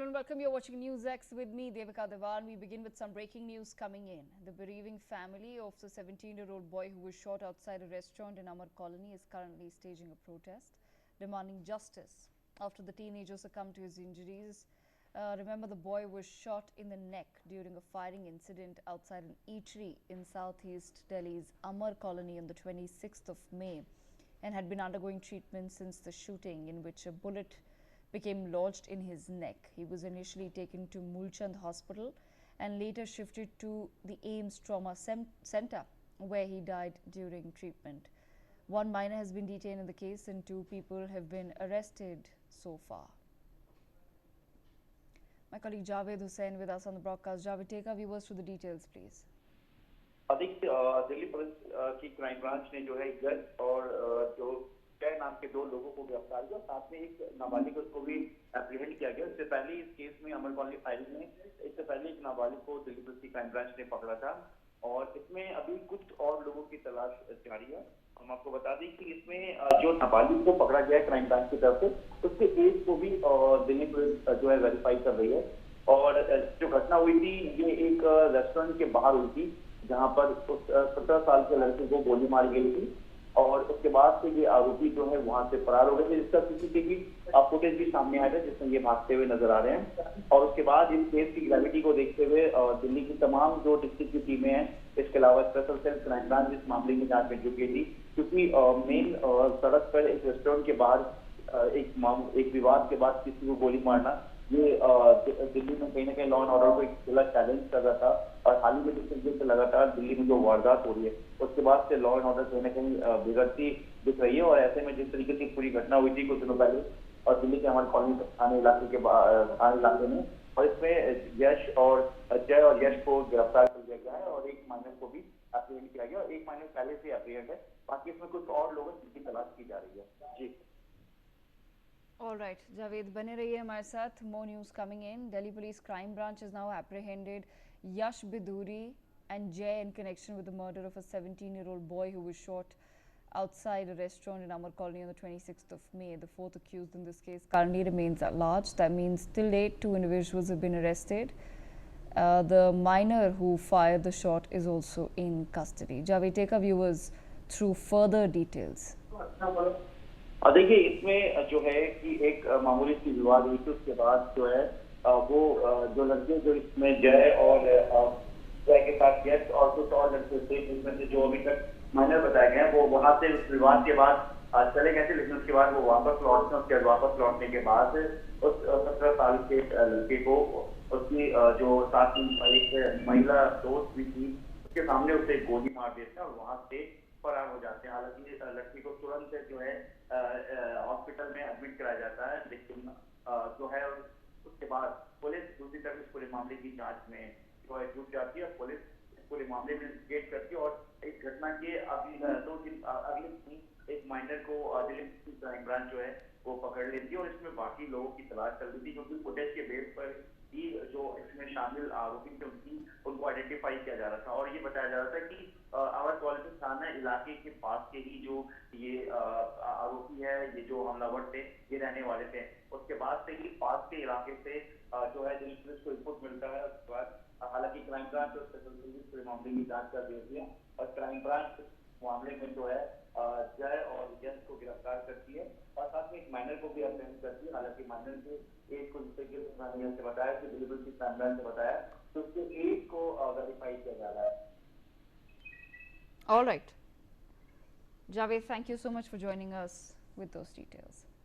and welcome. You're watching News X with me, Devika Devan. We begin with some breaking news coming in. The bereaving family of the 17-year-old boy who was shot outside a restaurant in Amar Colony is currently staging a protest, demanding justice after the teenager succumbed to his injuries. Remember, the boy was shot in the neck during a firing incident outside an eatery in southeast Delhi's Amar Colony on the 26th of May and had been undergoing treatment since the shooting, in which a bullet became lodged in his neck. He was initially taken to Mulchand Hospital and later shifted to the AIIMS Trauma Center, where he died during treatment. One minor has been detained in the case and 2 people have been arrested so far. My colleague Javed Hussain with us on the broadcast. Javed, take our viewers through the details, please. Delhi police की crime branch ने जो है जज और जो जय नाम के 2 लोगों को गिरफ्तार किया, साथ में एक नाबालिग को भी एप्रीहेंड किया गया। इससे पहले इस केस में अमर कॉलोनी फाइलिंग में इससे पहले एक नाबालिग को दिल्ली पुलिस की क्राइम ब्रांच ने पकड़ा था और इसमें अभी कुछ और लोगों की तलाश जारी है। हम आपको बता दें कि इसमें जो नाबालिग को पकड़ा गया है क्राइम ब्रांच की तरफ से, उसके एज को भी दिल्ली पुलिस जो है वेरीफाई कर रही है। और जो घटना हुई थी ये एक रेस्टोरेंट के बाहर हुई थी, जहां पर उस 17 साल के लड़के को गोली मारी गई थी और उसके बाद से ये आरोपी जो है वहां से फरार हो गए थे, जिसका सीसीटीवी फुटेज भी सामने आया था जिसमें ये भागते हुए नजर आ रहे हैं। और उसके बाद इस केस की ग्रेविटी को देखते हुए दिल्ली की तमाम जो डिस्ट्रिक्ट की टीमें हैं, इसके अलावा स्पेशल सेल क्राइम ब्रांच इस मामले की जांच में जुटी थी, क्योंकि मेन सड़क पर एक रेस्टोरेंट के बाहर एक विवाद के बाद किसी को गोली मारना, ये दिल्ली में कहीं ना कहीं लॉ एंड ऑर्डर को एक खुला चैलेंज कर रहा था। और हाल ही में जिस तरीके से लगातार दिल्ली में जो वारदात हो रही है, उसके बाद से लॉ एंड ऑर्डर कहीं ना कहीं बिगड़ती दिख रही है। और ऐसे में जिस तरीके से पूरी घटना हुई थी कुछ दिनों पहले और दिल्ली के हमारे कॉलोनी थाने इलाके में, और इसमें यश और अजय और यश को गिरफ्तार कर लिया गया है और एक माइनर को भी एप्रीहेंड किया गया और एक माइनर पहले से एप्रीहेंड है। बाकी इसमें कुछ और लोगों की तलाश की जा रही है। जी, All right, Javed, bane rahiye hamare sath. More news coming in. Delhi Police Crime Branch has now apprehended Yash Biduri and Jay in connection with the murder of a 17-year-old boy who was shot outside a restaurant in Amar Colony on the 26th of May. The 4th accused in this case currently remains at large. That means till date 2 individuals have been arrested. The minor who fired the shot is also in custody. Javed, take our viewers through further details. और देखिए, इसमें जो है कि एक मामूली सी विवाद हुई थी, उसके बाद जो है वो जो लड़के जो इसमें जय और जय के साथ यश और कुछ और लड़के थे, जिसमें से जो अभी तक माइनर बताए गए हैं, वो वहां से उस विवाद के बाद चले गए थे। लेकिन उसके बाद वो वापस लौटने उसके वापस लौटने के बाद उस 17 साल के लड़के को उसकी जो साथ में एक महिला दोस्त भी थी, उसके सामने उसे गोली मार देते हैं और वहां से फरार हो जाते हैं। हालांकि लड़की को तुरंत जो है हॉस्पिटल में एडमिट कराया जाता है, लेकिन जो है उसके बाद पुलिस दूसरी तरफ इस पूरे मामले की जांच में जो है जुट जाती है और पुलिस इस पूरे मामले में इन्वेस्टिगेट करती है। और इस घटना के अगले 2 दिन अगले दिन एक माइनर को दिल्ली क्राइम ब्रांच जो है वो पकड़ लेती है और इसमें बाकी लोगों की तलाश कर लेती है, क्योंकि फुटेज के बेस पर ही जो इसमें शामिल आरोपी थे उनको आइडेंटिफाई किया जा रहा था। और ये बताया जा रहा था कि आवर कॉलोनी थाना इलाके के पास के ही जो ये आरोपी है, ये जो हमलावर थे, ये रहने वाले थे। उसके बाद से ही पास के इलाके से जो है दिल्ली पुलिस को इनपुट मिलता है। उसके बाद हालांकि क्राइम ब्रांच और स्पेशल पुलिस पूरे मामले की जांच कर रही है और क्राइम ब्रांच मामले में जो है जय और यश को गिरफ्तार करती है और साथ में एक माइनर को भी अप्रेंड करती है। हालांकि माइनर के एज को जिससे कि मैंने से बताया कि दिल्ली पुलिस की क्राइम ब्रांच ने बताया, तो उसके एज को वेरीफाई किया जा रहा है। All right. Javed, thank you so much for joining us with those details.